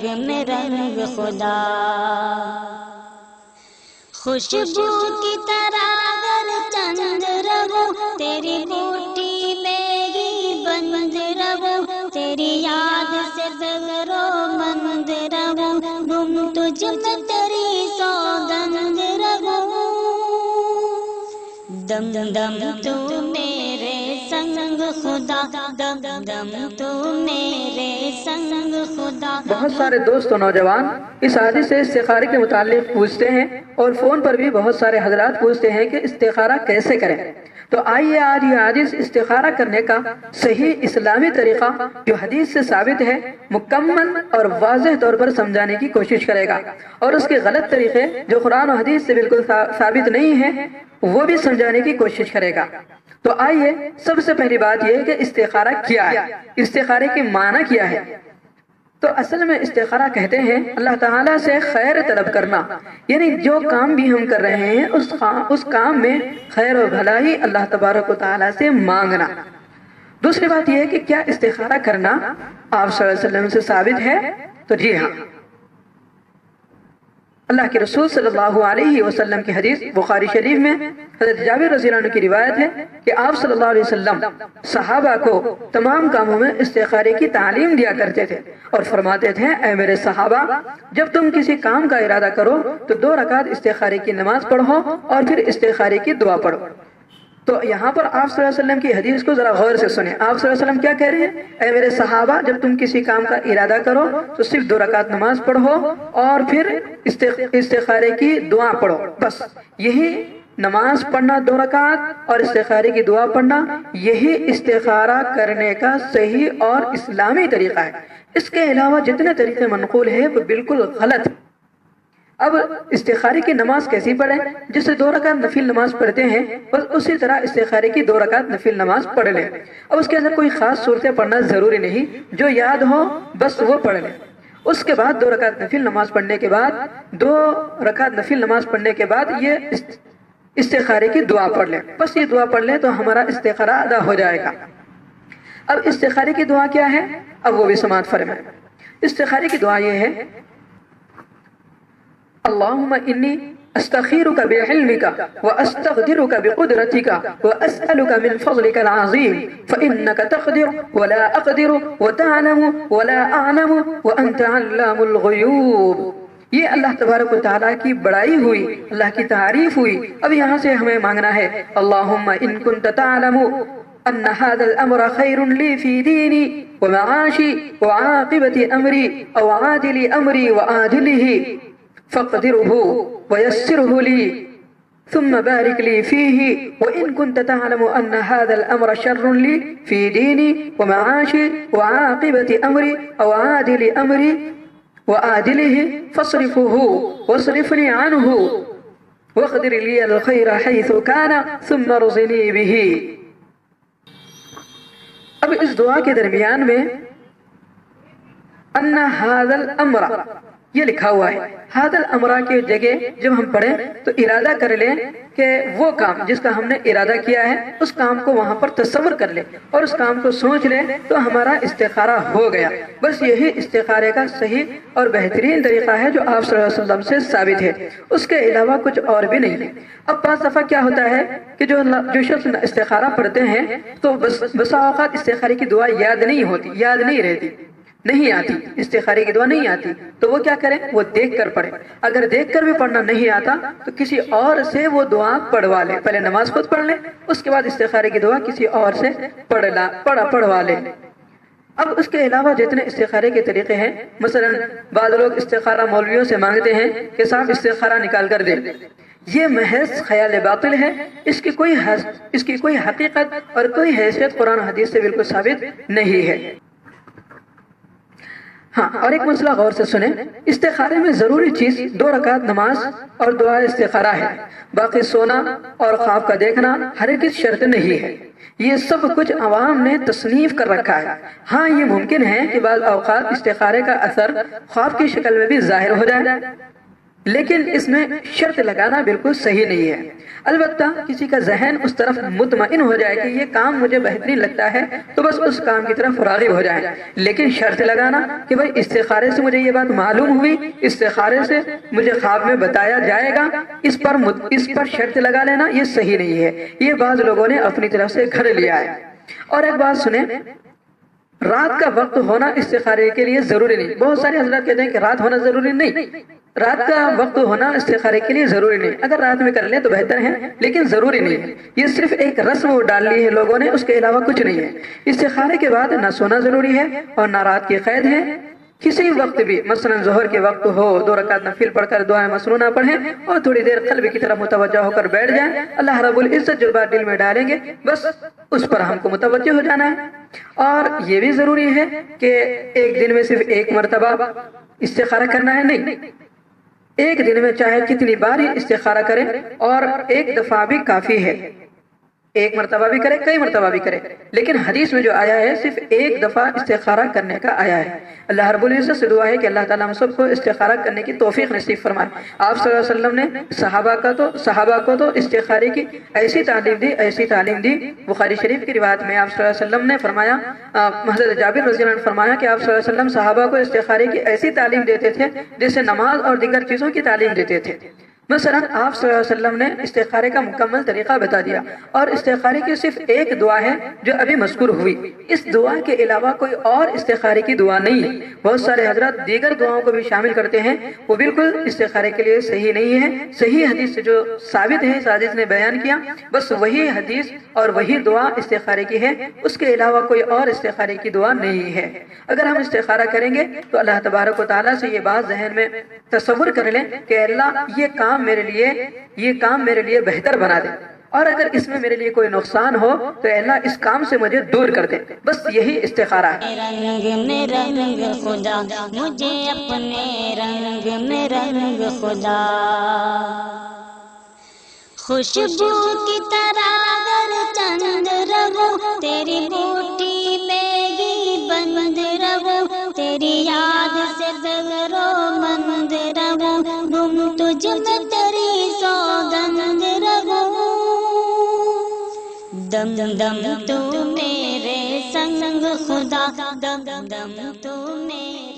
رنگ میں رنگ خدا، خوشبو کی طرح اگر چند رہو تیری بوٹی میں ہی بند رہو، تیری یاد سے زغرو مند رہو، گم تجھ میں تیری سوگند رہو، دم دم تو میرے سنگ خدا، دم دم تو میرے سنگ خدا۔ بہت سارے دوست و نوجوان اس حدیث سے استخارے کے متعلق پوچھتے ہیں، اور فون پر بھی بہت سارے حضرات پوچھتے ہیں کہ استخارہ کیسے کریں۔ تو آئیے آج یہ حدیث استخارہ کرنے کا صحیح اسلامی طریقہ جو حدیث سے ثابت ہے مکمل اور واضح طور پر سمجھانے کی کوشش کرے گا، اور اس کے غلط طریقے جو قرآن و حدیث سے بالکل ثابت نہیں ہیں وہ بھی سمجھانے کی کوشش کرے گا۔ تو آئیے سب سے پہلی بات یہ ہے کہ استخارہ کیا ہے، استخارے کی معنی کیا ہے۔ تو اصل میں استخارہ کہتے ہیں اللہ تعالیٰ سے خیر طلب کرنا، یعنی جو کام بھی ہم کر رہے ہیں اس کام میں خیر و بھلائی اللہ تبارک و تعالیٰ سے مانگنا۔ دوسری بات یہ ہے کہ کیا استخارہ کرنا آپ صلی اللہ علیہ وسلم سے ثابت ہے؟ تو جی ہاں، اللہ کے رسول صلی اللہ علیہ وسلم کی حدیث بخاری شریف میں حضرت جابر رضی اللہ عنہ کی روایت ہے کہ آپ صلی اللہ علیہ وسلم صحابہ کو تمام کاموں میں استخارے کی تعلیم دیا کرتے تھے، اور فرماتے تھے اے میرے صحابہ، جب تم کسی کام کا ارادہ کرو تو 2 رکعت استخارے کی نماز پڑھو اور پھر استخارے کی دعا پڑھو۔ تو یہاں پر آپ صلی اللہ علیہ وسلم کی حدیث کو ذرا غور سے سنیں۔ آپ صلی اللہ علیہ وسلم کیا کہہ رہے ہیں؟ اے میرے صحابہ، جب تم کسی کام کا ارادہ کرو تو صرف 2 رکعت نماز پڑھو اور پھر استخارے کی دعا پڑھو، بس یہی نماز پڑھنا 2 رکعت اور استخارے کی دعا پڑھنا، یہی استخارہ کرنے کا صحیح اور اسلامی طریقہ ہے۔ اس کے علاوہ جتنے طریقے منقول ہیں وہ بالکل غلط۔ اب استخارے کی نماز کیسی پڑھیں؟ جسے 2 رکعت نفل نماز پڑھتے ہیں بس اسی طرح استخارے کی 2 رکعت نفل نماز پڑھ لیں۔ اب اس کے اندر کوئی خاص صورتیں پڑھنا ضروری نہیں، جو یاد ہو بس وہ پڑھ لیں۔ اس کے بعد 2 رکعت نفل نماز پڑھنے کے بعد 2 رکعت نفل نماز پڑھنے کے بعد یہ استخارے کی دعا پڑھ لیں، بس یہ دعا پڑھ لیں تو ہمارا استخارہ ادا ہو جائے گا۔ اب استخارے کی دعا کیا ہے؟ اب وہ بھی سماعت فرمائیں۔ استخارے کی دعا یہ ہے اللہم انی استخیرک بعلمک واستقدرک بقدرتک واسألک من فضلک العظیم فإنک تقدر ولا اقدر وتعلم ولا اعلم وانت علام الغیوب۔ یہ اللہ تبارک و تعالیٰ کی بڑائی ہوئی، اللہ کی تعریف ہوئی۔ اب یہاں سے ہمیں مانگنا ہے اللہم ان کنت تعلم ان هذا الامر خیر لی فی دینی ومعاشی وعاقبت امری او عاجل امری وآجلہ فاقدره ويسره لي ثم بارك لي فيه وإن كنت تعلم أن هذا الأمر شر لي في ديني ومعاشي وعاقبة أمري أو عادل أمري وآدله فاصرفه واصرفني عنه واقدر لي الخير حيث كان ثم ارزني به۔ اب اس دعا کے درمیان میں ان هذا الامر یہ لکھا ہوا ہے۔ ہذا الامر کی جگہ جب ہم پڑھیں تو ارادہ کر لیں کہ وہ کام جس کا ہم نے ارادہ کیا ہے اس کام کو وہاں پر تصور کر لیں اور اس کام کو سوچ لیں تو ہمارا استخارہ ہو گیا۔ بس یہی استخارے کا صحیح اور بہترین طریقہ ہے جو آپ صلی اللہ علیہ وسلم سے ثابت ہے، اس کے علاوہ کچھ اور بھی نہیں ہے۔ اب بعض دفعہ کیا ہوتا ہے کہ جو شخص استخارہ پڑھتے ہیں تو بسا اوقات استخارے کی دعا یاد نہیں ہوتی، یاد نہیں رہتی، نہیں آتی، استخارے کی دعا نہیں آتی، تو وہ کیا کریں؟ وہ دیکھ کر پڑھیں۔ اگر دیکھ کر بھی پڑھنا نہیں آتا تو کسی اور سے وہ دعا پڑھوا لیں، پہلے نماز خود پڑھ لیں، اس کے بعد استخارے کی دعا کسی اور سے پڑھوا لیں۔ اب اس کے علاوہ جتنے استخارے کے طریقے ہیں، مثلا بعض لوگ استخارہ مولویوں سے مانگتے ہیں کہ صاحب استخارہ نکال کر دیں، یہ محض خیال باطل ہے، اس کی کوئی حقیقت اور کوئی حیثیت قرآن حدیث سے بالکل ثابت نہیں ہے۔ ہاں، اور ایک مسئلہ غور سے سنیں، استخارے میں ضروری چیز 2 رکعت نماز اور دعا استخارہ ہے، باقی سونا اور خواب کا دیکھنا ہرگز شرط نہیں ہے۔ یہ سب کچھ عوام نے تصنیف کر رکھا ہے۔ ہاں، یہ ممکن ہے کہ بعض اوقات استخارے کا اثر خواب کی شکل میں بھی ظاہر ہو جائے، لیکن اس میں شرط لگانا بالکل صحیح نہیں ہے۔ البتہ کسی کا ذہن اس طرف مطمئن ہو جائے کہ یہ کام مجھے بہترین لگتا ہے تو بس اس کام کی طرف راغب ہو جائے، لیکن شرط لگانا کہ بھائی استخارے سے مجھے یہ بات معلوم ہوئی، استخارے سے مجھے خواب میں بتایا جائے گا، اس پر شرط لگا لینا یہ صحیح نہیں ہے۔ یہ بعض لوگوں نے اپنی طرف سے گھڑ لیا ہے۔ اور ایک بات سنیں، رات کا وقت ہونا استخارے کے لیے ضروری نہیں۔ بہت سارے حضرات کہتے ہیں کہ رات ہونا ضروری نہیں، رات کا وقت ہونا استخارے کے لیے ضروری نہیں، اگر رات میں کر لیں تو بہتر ہے لیکن ضروری نہیں ہے۔ یہ صرف ایک رسم ڈال لی ہے لوگوں نے، اس کے علاوہ کچھ نہیں ہے۔ استخارے کے بعد نہ سونا ضروری ہے اور نہ رات کی قید ہے۔ کسی وقت بھی، مثلا ظہر کے وقت ہو، 2 رکعت نفل پڑھ کر دعائیں مسنونہ پڑھیں اور تھوڑی دیر قلب کی طرف متوجہ ہو کر بیٹھ جائیں، اللہ رب العزت جو بات دل میں ڈالیں گے بس اس پر ہم کو متوجہ ہو جانا ہے۔ اور یہ بھی ضروری ہے کہ ایک دن میں صرف ایک مرتبہ استخارہ کرنا ہے، نہیں، ایک دن میں چاہے کتنی بار ہی استخارہ کریں اور ایک دفعہ بھی کافی ہے، ایک مرتبہ بھی کرے، کئی مرتبہ بھی کرے، لیکن حدیث میں جو آیا ہے صرف ایک دفعہ استخارہ کرنے کا آیا ہے۔ اللہ رب العزت سے دعا ہے کہ اللہ تعالیٰ ہم سب کو استخارہ کرنے کی توفیق نصیب فرمائے۔ آپ صلی اللہ علیہ وسلم نے صحابہ کو تو استخارے کی ایسی تعلیم دی، بخاری شریف کی روایت میں آپ صلی اللہ علیہ وسلم نے فرمایا، حضرت جابر رضی اللہ عنہ نے فرمایا کہ آپ صلی اللہ علیہ وسلم صحابہ کو استخارے کی ایسی تعلیم دیتے تھے جیسے نماز اور دیگر چیزوں کی تعلیم دیتے تھے۔ مثلا آپ صلی اللہ علیہ وسلم نے استخارے کا مکمل طریقہ بتا دیا، اور استخارے کی صرف ایک دعا ہے جو ابھی مذکور ہوئی، اس دعا کے علاوہ کوئی اور استخارے کی دعا نہیں ہے۔ بہت سارے حضرات دیگر دعاؤں کو بھی شامل کرتے ہیں، وہ بالکل استخارے کے لیے صحیح نہیں ہے۔ صحیح حدیث سے جو ثابت ہے، اس حدیث نے بیان کیا، بس وہی حدیث اور وہی دعا استخارے کی ہے، اس کے علاوہ کوئی اور استخارے کی دعا نہیں ہے۔ اگر ہم استخارہ کریں گے تو اللہ تبارک و تعالیٰ سے یہ بات ذہن میں تصور کر لیں کہ اللہ یہ کام میرے لیے بہتر بنا دے، اور اگر اس میں میرے لیے کوئی نقصان ہو تو اللہ اس کام سے مجھے دور کر دے، بس یہی استخارہ ہے۔ رنگ میں رنگ خدا، مجھے اپنے رنگ میں رنگ خدا، خوشبو کی طرح اگر چند رہو، تیری بوٹی میں ہی بند رہو، تیری یاد سے زغرو مند رہو، گم تجھ میں تیری سوگند رہو، دم دم تو میرے سنگ خدا، دم دم تو میرے